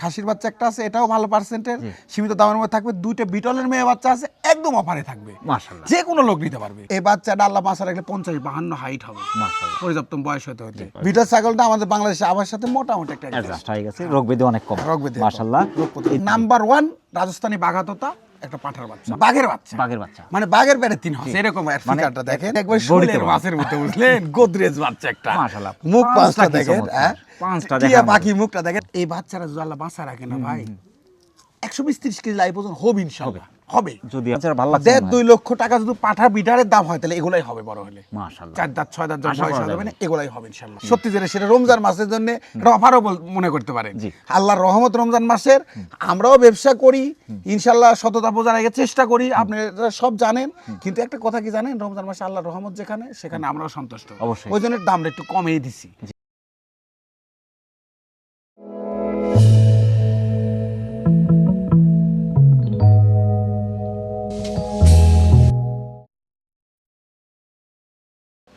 খাসির বাচ্চা একটা আছে, এটাও ভালো পার্সেন্টের, সীমিত দামের মধ্যে থাকবে। দুইটা বিটলের মেয়ে বাচ্চা আছে, একদম অফারে থাকবে, মাশাআল্লাহ। যে কোনো লোক নিতে পারবে। এই বাচ্চাটা আল্লাহ মাসা রাখলে 50-52 হাইট হবে, মাশাআল্লাহ, পর্যাপ্ত বয়স হতে হতে। বিটল ছাগলটা আমাদের বাংলাদেশে আবার সাথে মোটামুটি একটা অ্যাডজাস্ট হয়ে গেছে, রোগ ব্যাধি অনেক কম, মাশাআল্লাহ। নাম্বার 1 রাজস্থানী বাঘাতোতা, একটা পাঠার বাচ্চা, বাঘের বাচ্চা, বাঘের বাচ্চা মানে বাঘের পেটে 3 হাঁস, এরকম ফিগারটা দেখেন, একবার শরীরের মাছের মতো, বুঝলেন? গোদরেজ বাচ্চা একটা, মাশাআল্লাহ। মুখ পাঁচটা দেখেন, পাঁচটা টিয়া দেখেন, পাখি মুখটা দেখেন। এই বাচ্চারা যদি আল্লাহ বাঁচা রাখে না ভাই, 120-30 কেজি লাইভ ওজন হবে ইনশাআল্লাহ, হবে। যদি আপনার ভালো লাগে 1.5-2 লক্ষ টাকা যদি পাঠা বিটারের দাম হয়, তাহলে এগুলাই হবে বড় হলে। মাশাআল্লাহ, 4 দাঁত 6 দাঁত যখন বয়স হবে না, এগুলাই হবে ইনশাআল্লাহ। সত্যি যেটা সেটা রমজান মাসের জন্য অফারও মনে করতে পারেন। আল্লাহর রহমত রমজান মাসের, আমরাও ব্যবসা করি ইনশাআল্লাহ, সততা বজায় রাখার চেষ্টা করি, আপনারা সব জানেন। কিন্তু একটা কথা কি জানেন, রমজান মাসে আল্লাহর রহমত যেখানে, সেখানে আমরাও সন্তুষ্ট, অবশ্যই। ওই জন্য দামটা একটু কমিয়ে দিছি।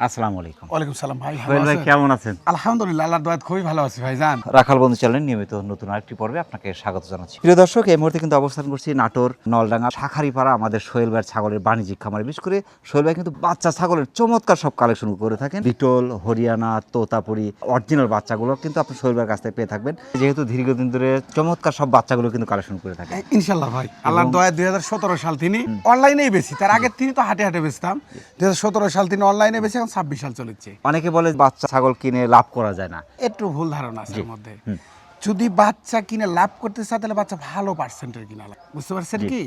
আসসালামু আলাইকুম। ওয়ালাইকুম সালাম ভাই, সোহেল ভাই কেমন আছেন? আলহামদুলিল্লাহ, আল্লাহর দয়ায় খুবই ভালো আছি ভাইজান। রাখাল বন্ধু চ্যানেলের নিয়মিত নতুন আরেকটি পর্বে আপনাকে স্বাগত জানাচ্ছি। প্রিয় দর্শক, এই মুহূর্তে কিন্তু অবস্থান করছি নাটোর নলডাঙ্গা শাখারিপাড়া আমাদের সোহেল ভাইয়ের ছাগলের বাণিজ্যিক খামারে। বিশেষ করে সোহেল ভাই কিন্তু বাচ্চা ছাগলের চমৎকার সব কালেকশন করে থাকেন। বিটল, হরিয়ানা, তোতাপুরি অরিজিনাল বাচ্চাগুলো কিন্তু আপনি সোহেল ভাইয়ের কাছ থেকে পেয়ে থাকবেন, যেহেতু দীর্ঘদিন ধরে চমৎকার সব বাচ্চাগুলো কিন্তু কালেকশন করে থাকেন। ইনশাআল্লাহ ভাই, আল্লাহর দয়ায় 2017 সাল তিনি অনলাইনেই বেশি, তার আগে তিনি তো হাটে হাটে বেচতাম। 2017 সাল তিনি অনলাইনে বেশি, এখন 26 সাল চলেছে। অনেকে বলে বাচ্চা ছাগল কিনে লাভ করা যায় না, একটু ভুল ধারণা আছে এর মধ্যে। যদি বাচ্চা কিনে লাভ করতে চায়, তাহলে বাচ্চা ভালো পার্সেন্টের কিনা লাগে, বুঝতে পারছেন কি?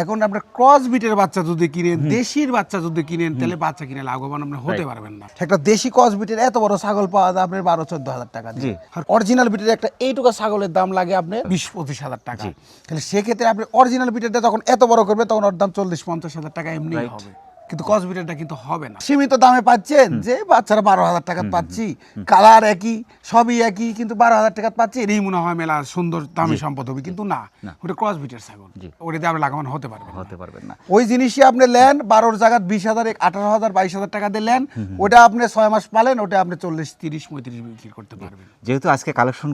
এখন আপনার ক্রস বিটের বাচ্চা যদি কিনেন, দেশির বাচ্চা যদি কিনেন, তাহলে বাচ্চা কিনে লাভবান আপনি হতে পারবেন না। একটা দেশি ক্রস বিটের এত বড় ছাগল পাওয়া যায় আপনার 12-14 হাজার টাকা দিয়ে, আর অরিজিনাল বিটের একটা এইটুকু ছাগলের দাম লাগে আপনার 20-25 হাজার টাকা। তাহলে সেক্ষেত্রে আপনি অরিজিনাল বিটেরটা যখন এত বড় করবে, তখন ওর দাম 40-50 হাজার টাকা এমনি হবে। কিন্তু কসবিটারটা কিন্তু হবে না, সীমিত দামে পাচ্ছেন, যে বাচ্চারা 12,000 টাকা পাচ্ছি, কালার একই, সবই একই, কিন্তু 12,000 টাকা পাচ্ছি, এই মনে হয় মেলা সুন্দর দামি সম্পদ হবে, কিন্তু না, ওটা ক্রসবিটের ছাগল, ওটা দিয়ে আপনি লাভবান হতে পারবেন না। ওই জিনিসই আপনি নেন 12 জায়গা 20,000, 18,000, 22,000 টাকা দিয়ে নেন, ওটা আপনি 6 মাস পালেন, ওটা আপনি 40, 30, 35 বিক্রি করতে পারবেন। যেহেতু আজকে কালেকশন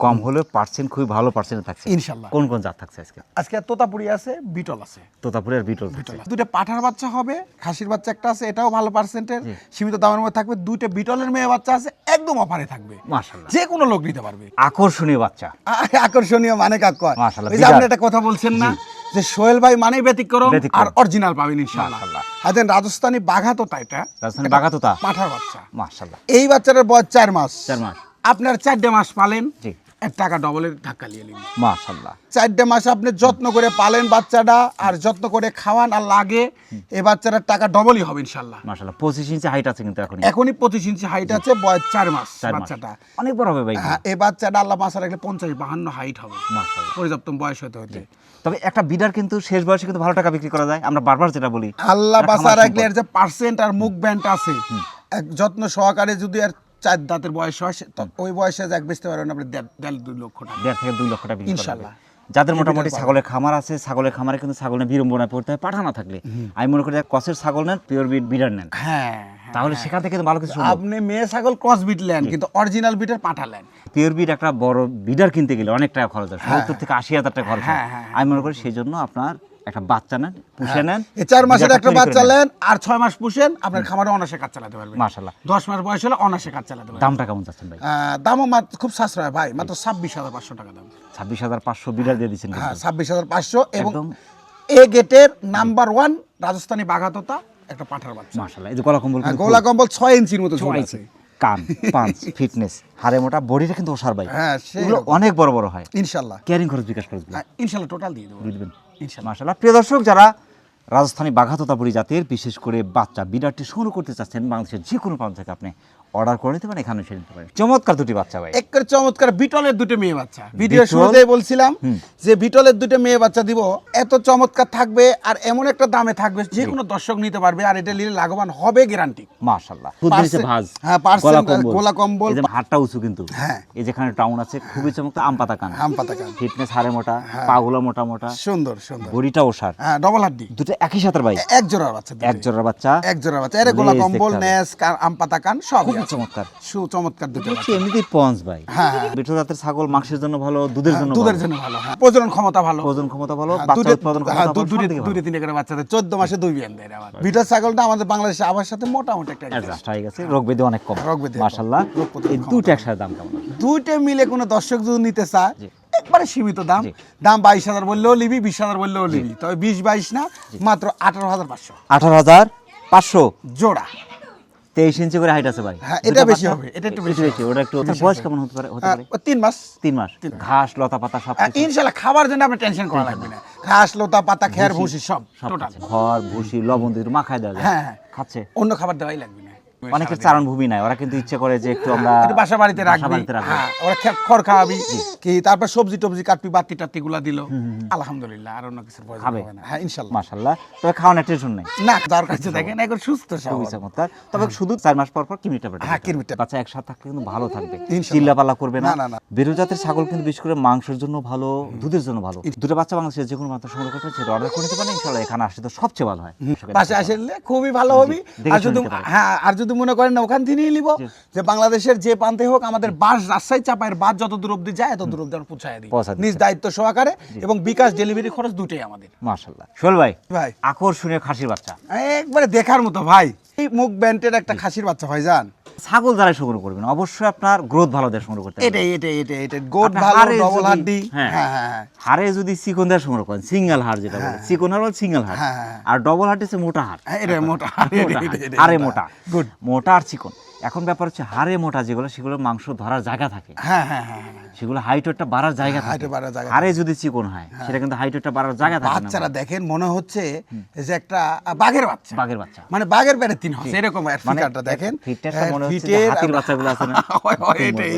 কম হলেও পার্সেন্ট খুবই ভালো পার্সেন্ট থাকছে ইনশাআল্লাহ। কোন কোন জাত থাকছে আজকে? আজকে তোতাপুরি আছে, বিটল আছে, তোতাপুরি আর বিটল থাকছে। দুটো পাঠার বাচ্চা হবে, খাসির বাচ্চা একটা আছে, এটাও ভালো পার্সেন্টের, সীমিত দামের মধ্যে থাকবে। দুইটা বিটলের মেয়ে বাচ্চা আছে, একদম অফারে থাকবে, মাশাআল্লাহ, যে কোনো লোক নিতে পারবে। আকর্ষণীয় বাচ্চা, আকর্ষণীয় মানে কাকা, মাশাআল্লাহ। ওই যে আপনি একটা কথা বলছেন না, যে সোহেল ভাই মানে ব্যতিক্রম, আর অরিজিনাল পাবেন ইনশাআল্লাহ। আছেন রাজস্থানী বাঘাতোতা, এটা রাজস্থানী বাঘাতোতা পাঠার বাচ্চা, মাশাআল্লাহ। এই বাচ্চাটার বয়স 4 মাস, আপনার 4 মাস পালেন, জি, 1 টাকা ডবলের ধাক্কা নিয়ে নিন, মাশাআল্লাহ। 4 মাস আপনি যত্ন করে পালেন বাচ্চাটা, আর যত্ন করে খাওয়ান, আর লাগে এই বাচ্চাটার টাকা ডবলই হবে ইনশাআল্লাহ, মাশাআল্লাহ। 25 ইঞ্চি হাইট আছে কিন্তু এখনই 25 ইঞ্চি হাইট আছে, বয়স 4 মাস বাচ্চাটা, অনেক বড় হবে ভাই। এই বাচ্চাটা আল্লাহ মাসা রাখলে 50-52 হাইট হবে, মাশাআল্লাহ, পর্যাপ্ত বয়স হতে হতে। তবে একটা বিডার কিন্তু শেষ বয়সে কিন্তু ভালো টাকা বিক্রি করা যায়, আমরা বারবার যেটা বলি, আল্লাহ বাসা রাখলে এর যে পার্সেন্ট আর মুখ ব্যান্ড আছে, এক যত্ন সহকারে যদি আর 4 দাঁতের বয়স হয়, ওই বয়সে যাক বেচতে পারবেন আপনি 1.5-2 লক্ষ টাকা, 1.5 থেকে 2 লক্ষ টাকা বিক্রি ইনশাআল্লাহ। যাদের মোটামুটি ছাগলের খামার আছে, ছাগলের খামারে কিন্তু ছাগলের বিড়ম্বনায় পড়তে হয় পাঠা না থাকলে, আমি মনে করি কসের ছাগল নেন, পিওর বিডার নেন, হ্যাঁ, তাহলে সেখান থেকে ভালো কিছু। আপনি মেয়ে ছাগল ক্রস বিট নেন, কিন্তু অরিজিনাল বিটের পাঠা নেন। পিওর বিড একটা বড় বিডার কিনতে গেলে অনেক টাকা খরচ হয়, 70 থেকে 80 হাজার টাকা খরচ হয়। আমি মনে করি সেই জন্য আপনার একটা বাচ্চা নেন, পুষে নেন, 4 মাসের একটা বাচ্চা নেন, আর 6 মাস পুষেন, আপনার খামারে অনাসে কাজ চালাতে পারবেন, মাশাআল্লাহ। 10 মাস বয়স হলে অনাসে কাজ চালাতে পারবেন। দামটা কেমন যাচ্ছেন ভাই? দামও মাত্র খুব সাশ্রয় ভাই, মাত্র 26,500 টাকা দাম। 26,500 বিডার দিয়ে দিচ্ছেন? হ্যাঁ, 26,500, এবং এ গেটের নাম্বার 1 রাজস্থানী বাঘাতোতা, একটা পাঠার বাচ্চা, মাশাআল্লাহ। এই যে গলা কম্বল, গলা কম্বল 6 ইঞ্চির মতো ঝোল আছে, কান পাঁচ ফিটনেস, হাড়ে মোটা, বডিটা কিন্তু ওসার ভাই, হ্যাঁ, এগুলো অনেক বড় বড় হয় ইনশাআল্লাহ। ক্যারিং খরচ বিকাশ খরচ ইনশাআল্লাহ টোটাল দিয়ে দেবো দিবেন ইনশাআল্লাহ। মাশাআল্লাহ। প্রিয় দর্শক, যারা রাজস্থানী বাঘাতোতাপুরি জাতের বিশেষ করে বাচ্চা বিডারটি শুরু করতে চাচ্ছেন, বাংলাদেশের যে কোনো প্রান্ত থেকে আপনি অর্ডার করে নিতে পারেন, এখানে এসে নিতে পারেন। চমৎকার দুটি বাচ্চা ভাই, একের চমৎকার বিটলের 2 মেয়ে বাচ্চা। ভিডিও শুরুতেই বলছিলাম যে বিটলের 2 মেয়ে বাচ্চা দিব, এত চমৎকার থাকবে, আর এমন একটা দামে থাকবে যে কোনো দর্শক নিতে পারবে, আর এটা নিলে লাভবান হবে গ্যারান্টি, মাশাআল্লাহ। ফুলদিছে ভাজ, হ্যাঁ, গোলা কম্বল, এই যে হাড়টা উঁচু কিন্তু, হ্যাঁ, এই যেখানে টাউন আছে খুবই চমৎকার, আম পাতা কান, ফিটনেস, হাড়ে মোটা, পাগুলো মোটা মোটা, সুন্দর সুন্দর, বডিটা ওসার, হ্যাঁ, ডবল হাড্ডি, দুটো একই সাথে ভাই, এক জোড়ার বাচ্চা, এক জোড়ার বাচ্চা, এর গোলা কম্বল, নেস, আম পাতা কান সব চমৎকার সুচমৎকার দুটো দেখছি এমনিতেই পঞ্চ ভাই। হ্যাঁ বিটল জাতের ছাগল মাংসের জন্য ভালো, দুধের জন্য দুধের জন্য ভালো, হ্যাঁ প্রজনন ক্ষমতা ভালো, ওজন ক্ষমতা ভালো, হ্যাঁ, বাচ্চা দুধে- উৎপাদন হ্যাঁ, ক্ষমতা ভালো, দুধে সবদিকে ভালো। দুধে তিনটে করে বাচ্চা দেয়, 14 মাসে 2 বিয়ান দেয় আবার। বিটল ছাগলটা আমাদের বাংলাদেশে আবার সাথে মোটামুটি একটা অ্যাডজাস্ট হয়ে গেছে, রোগ ব্যাধি অনেক কম, রোগ ব্যাধি কম। মাশাআল্লাহ। রোগ প্রতিরোধ এই ক্ষমতা দুটো একসাথে দাম কেমন? দুইটা মিলে কোনো দর্শক যদি নিতে চায় জি। একবারে সীমিত দাম, জি। দাম 22,000 বললেও নিবি, 20,000 বললেও নিবি, তবে 20-22 না, মাত্র 18,500 18,500 জোড়া। 23 ইঞ্চি করে হাইট আছে ভাই। হ্যাঁ, এটা দুটো বেশি বাচ্চা? হবে, এটা একটু বেশি বেশি, ওটা একটু ওটার বয়স কেমন হতে পারে? 3 মাস। 3 মাস। ঘাস লতা পাতা সব কিছু ইনশাল্লাহ খাবার জন্য আপনি টেনশন করা লাগবে না, ঘাস লতা পাতা খেয়ার ভুসি সব সব টোটাল। খাচ্ছে। খড় ভুসি লবণ দিয়ে একটু মাখায় দেওয়া যায়। হ্যাঁ, হ্যাঁ। খাচ্ছে। অন্য খাবার দেওয়াই লাগবে না। অনেকের চারণ ভূমি নাই, ওরা কিন্তু ইচ্ছে করে যে একটু আমরা একটু বাসা বাড়িতে বাসা রাখবি, বাড়িতে রাখবো। হ্যাঁ, ওরা খড় খাওয়াবি কি, তারপর সবজি টবজি কাটবি, বাতি টাতি গুলা দিল, আলহামদুলিল্লাহ, আর অন্য কিছু প্রয়োজন খাবে। হবে না। হ্যাঁ ইনশাল্লাহ। মাশাআল্লাহ। তবে খাওয়ানোর টেনশন নেই। না দরকার হচ্ছে দেখেন এখন সুস্থ খুবই সবল। চমৎকার। তবে শুধু 4 মাস পর পর কিমিটা পেটে হ্যাঁ, কিমিটা। বাচ্চা একসাথে থাকলে কিন্তু ভালো থাকবে, ইনশাল্লাহ। চিল্লাপাল্লা করবে না। না, না। বেরো জাতের ছাগল কিন্তু বিশেষ করে মাংসের জন্য ভালো, দুধের জন্য ভালো। দুটো বাচ্চা বাংলাদেশে যে কোনো মাত্রা সংগ্রহ করতে সেটা অর্ডার করে নিতে পারেন, ইনশাআল্লাহ এখানে আসলে তো সবচেয়ে ভালো হয়। পাশে আসলে খুবই ভালো হবে। দেখে আর যদি শুনে নিতে পারেন। হ্যাঁ, আর যদি মনে করেন না ওখান থেকে নিয়ে নিব, যে বাংলাদেশের যে প্রান্তে হোক, আমাদের বাস রাজশাহী চাপায়ের বাস যত দূর অব্দি যায় এত দূর অব্দি আমরা পৌঁছায় দিই পৌঁছা দিচ্ছেন। নিজ দায়িত্ব সহকারে, এবং বিকাশ ডেলিভারি খরচ দুটোই আমাদের। মাশাআল্লাহ। সোহেল ভাই, ভাই আকর্ষণীয় খাসির বাচ্চা, একবারে দেখার মতো ভাই, এই মুখ ব্যান্ডের একটা খাসির বাচ্চা ভাইজান। ছাগল যারা সংগ্রহ করবেন অবশ্যই আপনার গ্রোথ ভালো দিয়ে সংগ্রহ করতে হবে। এটাই গোট আপনার ভালো, হাড়ে ডবল যদি- হাড্ডি। হ্যাঁ। হ্যাঁ হ্যাঁ হ্যাঁ। হাড়ে যদি চিকন দিয়ে সংগ্রহ করেন, সিঙ্গেল হাড় যেটা বলে, চিকন হাড় সিঙ্গেল হাড়, হ্যাঁ, হ্যাঁ। আর ডবল হাড় হচ্ছে মোটা হাড়। হ্যাঁ, এটা মোটা হাড়ে মোটা, গুড। মোটা আর চিকন। এখন ব্যাপার হচ্ছে হাড়ে মোটা যেগুলো, সেগুলো মাংস ধরার জায়গা থাকে, হ্যাঁ হ্যাঁ হ্যাঁ হ্যাঁ। সেগুলো হাইট ওয়েটটা বাড়ার জায়গা থাকে। height এ বাড়ার জায়গা হাড়ে যদি চিকন হয় সেটা কিন্তু হাইট ওয়েটটা বাড়ার জায়গা থাকে না। বাচ্চারা দেখেন মনে হচ্ছে যে একটা বাঘের বাচ্চা, বাঘের বাচ্চা, মানে বাঘের পেটে 3 হচ্ছে এরকম মানে ফিগারটা দেখেন। ফিটনেসটা মনে হচ্ছে যে হাতির বাচ্চাগুলো আছে না, এটাই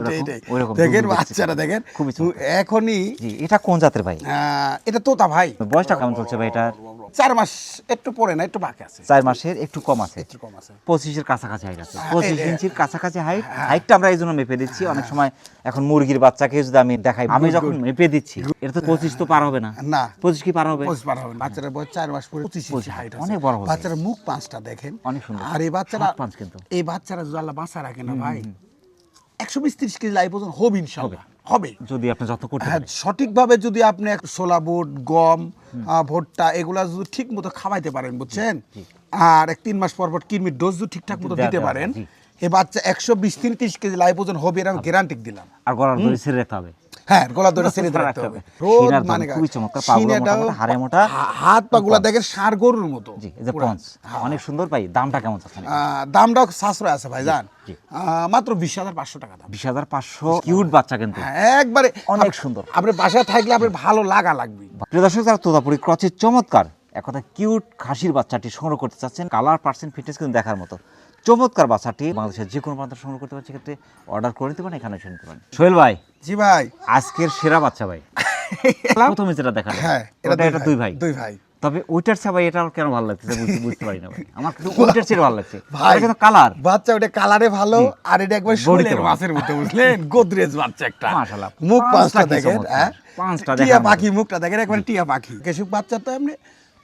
ওইরকম দেখেন দুধ বাচ্চারা দেখেন খুবই চমৎকার। এখনই। জি, এটা কোন জাতের ভাই? এটা তোতা ভাই, বয়সটা কেমন চলছে ভাই এটার? 4 মাস একটু পরে না, একটু বাকি আছে, 4 মাসের একটু কম আছে, একটু কম আছে। 25-এর কাছাকাছি হাইট আছে, হ্যাঁ, 25 ইঞ্চির কাছাকাছি হাইট। হাইটটা আমরা এই জন্য মেপে দিচ্ছি, অনেক সময় এখন মুরগির বাচ্চাকে যদি আমি দেখাই, আমি যখন মেপে দিচ্ছি এটা তো 25 তো পার হবে না। না 25 কি পার হবে? 25 পার হবে না। বাচ্চারা বয়স 4 মাস পরে 25 ইঞ্চি হাইট আছে। অনেক বড় হবে। বাচ্চারা মুখ পাঁচটা দেখেন, অনেক সুন্দর। আর এই বাচ্চারা হাত পাঁচ কিন্তু। এই বাচ্চারা যদি আল্লাহ বাঁচা রাখে না ভাই, 120-30 কেজি লাইভ ওজন হবে ইনশাআল্লাহ, হবে যদি আপনি যত করতে হ্যাঁ, পারেন। সঠিকভাবে যদি আপনি ছোলা বুট, গম, ভুট্টা এগুলা যদি ঠিক মতো খাওয়াইতে পারেন, বুঝছেন, আর 3 মাস পর পর কৃমির ডোজ যদি ঠিকঠাক মতো দিতে দেওয়া, পারেন, জি। এই বাচ্চা 120-30 কেজি লাইভ ওজন হবে, এর আমি গ্যারান্টি দিলাম। আর গলার দড়ি ছেড়ে রাখতে হবে। হ্যাঁ, গলা ধরে ছেড়ে দিতে রাখতে হবে। হবে। রোদ সিনার মানে ধরন খুবই চমৎকার, পাগুলো সিনাটাও মোটা মোটা, হাড়ে মোটা, হাত পাগুলা দেখেন ষাঁড় গরুর মতো। জি, এই যে পঞ্চ অনেক সুন্দর ভাই। দামটা কেমন চাচ্ছেন? দামটাও সাশ্রয় আছে ভাইজান, জি। মাত্র 20,500 টাকা দাম। 20,500। কিউট বাচ্চা কিন্তু হ্যাঁ, একবারে অনেক সুন্দর। আপনি বাসায় থাকলে আপনার ভালো লাগবে। প্রিয় দর্শক, যারা তোতাপুরি ক্রচের চমৎকার এক কথা কিউট খাসির বাচ্চাটি সংগ্রহ করতে চাচ্ছেন, কালার পার্সেন্ট ফিটনেস কিন্তু দেখার মতো চমৎকার বাচ্চাটি বাংলাদেশের যে কোনো প্রান্ত সংগ্রহ করতে পারেন, সেক্ষেত্রে অর্ডার করে নিতে পারেন, এখানে এসে নিতে পারেন। সোহেল ভাই, জি ভাই। আজকের সেরা বাচ্চা ভাই, প্রথমে যেটা দেখা হ্যাঁ, এটা দুই ভাই। দুই ভাই। তবে ওইটার চেয়ে ভাই এটা আমার কেন ভালো লাগছে বুঝতে পারি না ভাই। আমার কিন্তু ওইটার চেয়ে ভালো লাগছে ভাই, কিন্তু কালার বাচ্চা ওটা কালারে ভালো, আর এটা একবার শোলের ভালো। মাছের মতো, বুঝলেন, গোদরেজ বাচ্চা একটা। মাশাআল্লাহ। মুখ পাঁচটা পাঁচটা কি দেখেন, চমৎকার। হ্যাঁ, পাঁচটা টিয়া দেখার মতো। পাখি, মুখটা দেখেন একবার টিয়া পাখি। কেশুক বাচ্চা তো এমনি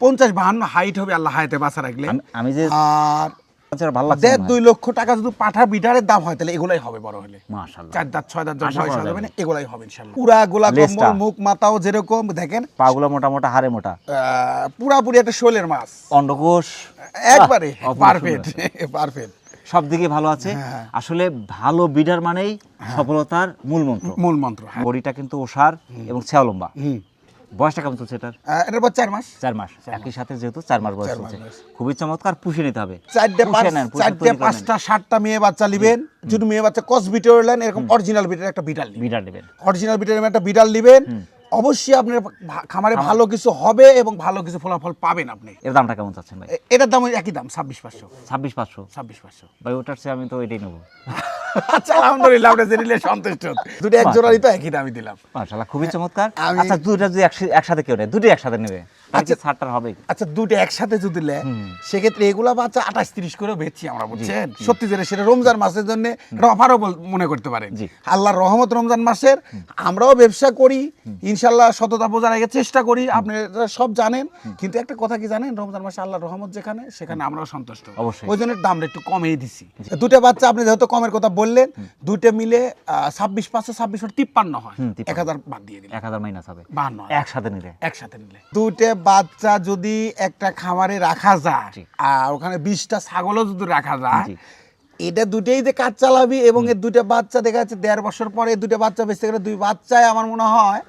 50-52 হাইট হবে আল্লাহ হায়াতে বাঁচা রাখলে। আমি যে আর বাচ্চাটা ভালো লাগছে 1.5-2 লক্ষ টাকা যদি পাঠা বিটারের দাম হয়, তাহলে এগুলাই হবে বড় হলে। মাশাআল্লাহ। 4 দাঁত 6 দাঁত যখন আশা বয়স করা হবে যাবে। না, এগুলাই হবে ইনশাআল্লাহ। পুরা গোলা লেজটা। কম্বল, মুখ মাথাও যেরকম দেখেন, পাগুলো মোটা মোটা, হাড়ে মোটা, পুরাপুরি একটা শোলের মাছ অন্ডকোষ একবারে বাহ, অপূর্ব পারফেক্ট সুন্দর। পারফেক্ট। সব দিকে ভালো আছে। হ্যাঁ। আসলে ভালো বিডার মানেই সফলতার মূল মন্ত্র। মূল মন্ত্র, হ্যাঁ। বডিটা কিন্তু ওষার এবং ছেও লম্বা। হুম। বয়সটা কেমন চলছে এটার? এটার পর 4 মাস। 4 মাস। একই সাথে যেহেতু 4 মাস বয়স 4 মাস চলছে, বয়স। খুবই চমৎকার। পুষে নিতে হবে। 4টে 5টা 7টা মেয়ে বাচ্চা নেবেন। যদি মেয়ে বাচ্চা ক্রস বিটের নেন, এরকম অরিজিনাল বিটের একটা বিটাল নেবেন। বিডার নেবেন। অরিজিনাল বিটের একটা বিটাল নেবেন, অবশ্যই আপনার খামারে ভালো কিছু হবে এবং ভালো কিছু ফলাফল পাবেন আপনি। এর দামটা কেমন চাচ্ছেন ভাই? এটার দাম একই দাম, 26,500। 26,500। 26,500। ভাই ওটার চেয়ে আমি তো এটাই নেবো। আচ্ছা, আলহামদুলিল্লাহ, আপনি জেনে সন্তুষ্ট। দুটো এক জোড়ারই তো একই দামই দিলাম। মাশাআল্লাহ, খুবই চমৎকার। আমি- আচ্ছা, দুটো যদি একসাথে কেউ নেয়, দুটোই একসাথে নেবে, আচ্ছা ছাড়টার হবে? আচ্ছা, দুটো একসাথে যদি নেয়, সেক্ষেত্রে এগুলা বাচ্চা 28-30 করে বেচছি আমরা, বুঝছেন। সত্যি যেটা সেটা রমজান মাসের জন্য অফারও মনে করতে পারেন। জি। আল্লাহর রহমত, রমজান মাসের আমরাও ব্যবসা করি, ইনশাল্লাহ সততা বোঝার আগে চেষ্টা করি, আপনারা সব জানেন। কিন্তু একটা কথা কি জানেন, রমজান মাসে আল্লাহর রহমত যেখানে, সেখানে আমরাও সন্তুষ্ট। অবশ্যই। ওই জন্য দামটা একটু কমিয়ে দিছি। দুটো বাচ্চা আপনি যেহেতু কমের কথা বললেন, দুটো মিলে 26 5 26 53 হয়, 1000 বাদ দিয়ে দিলেন, 1000 মাইনাস হবে 52 হয় একসাথে নিলে। একসাথে নিলে। দুটো বাচ্চা যদি একটা খামারে রাখা যায়, জি। আর ওখানে 20টা ছাগলও যদি রাখা যায়, জি। এটা দুটেই যে কাজ চালাবি, এবং এর দুটো বাচ্চা দেখা যাচ্ছে 1.5 বছর পরে দুটো বাচ্চা বেঁচে গেলে, 2 বাচ্চায় আমার মনে হয়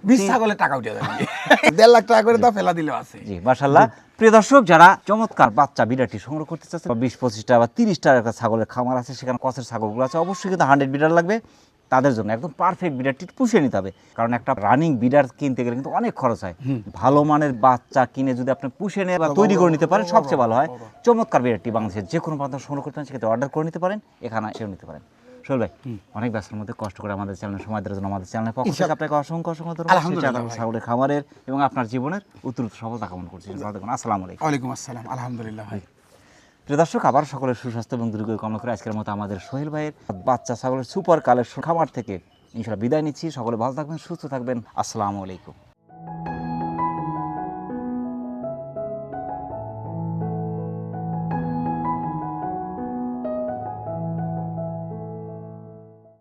20 ছাগলের টাকা উঠে যাবে। 1.5 লাখ টাকা করে তা ফেলা দিলেও আছে। জি মাশাআল্লাহ। প্রিয় দর্শক, যারা চমৎকার বাচ্চা বিড়ারটি সংগ্রহ করতে চাচ্ছেন, 20-25টা বা 30টার একটা ছাগলের খামার আছে, সেখানে কসের ছাগলগুলো আছে, অবশ্যই কিন্তু 100 বিড়ার লাগবে। তাদের জন্য একদম পারফেক্ট বিড়ারটি পুষিয়ে নিতে হবে, কারণ একটা রানিং বিড়ার কিনতে গেলে কিন্তু অনেক খরচ হয়। ভালো মানের বাচ্চা কিনে যদি আপনি পুষে নিয়ে বা তৈরি করে নিতে পারেন, সবচেয়ে ভালো হয়। চমৎকার বিড়ারটি বাংলাদেশের যে কোনো প্রান্ত সংগ্রহ করতে পারেন, সেক্ষেত্রে অর্ডার করে নিতে পারেন, এখানে এসেও নিতে পারেন। সোহেল ভাই, অনেক ব্যস্তের মধ্যে কষ্ট করে আমাদের চ্যানেলে সময় দেওয়ার জন্য আমাদের চ্যানেলের পক্ষ থেকে আপনাকে অসংখ্য ধন্যবাদ। আলহামদুলিল্লাহ ভাই। ছাগলের খামারের এবং আপনার জীবনের উত্তরোত্তর সফলতা কামনা করছি। আসসালামু আলাইকুম। ওয়ালাইকুম আসসালাম। আলহামদুলিল্লাহ ভাই। প্রিয় দর্শক, আবার সকলের সুস্বাস্থ্য এবং দীর্ঘায়ু কামনা করে আজকের মতো আমাদের সোহেল ভাইয়ের বাচ্চা ছাগলের সুপার কালেকশন খামার থেকে ইনশাআল্লাহ বিদায় নিচ্ছি। সকলে ভালো থাকবেন, সুস্থ থাকবেন। আসসালামু আলাইকুম।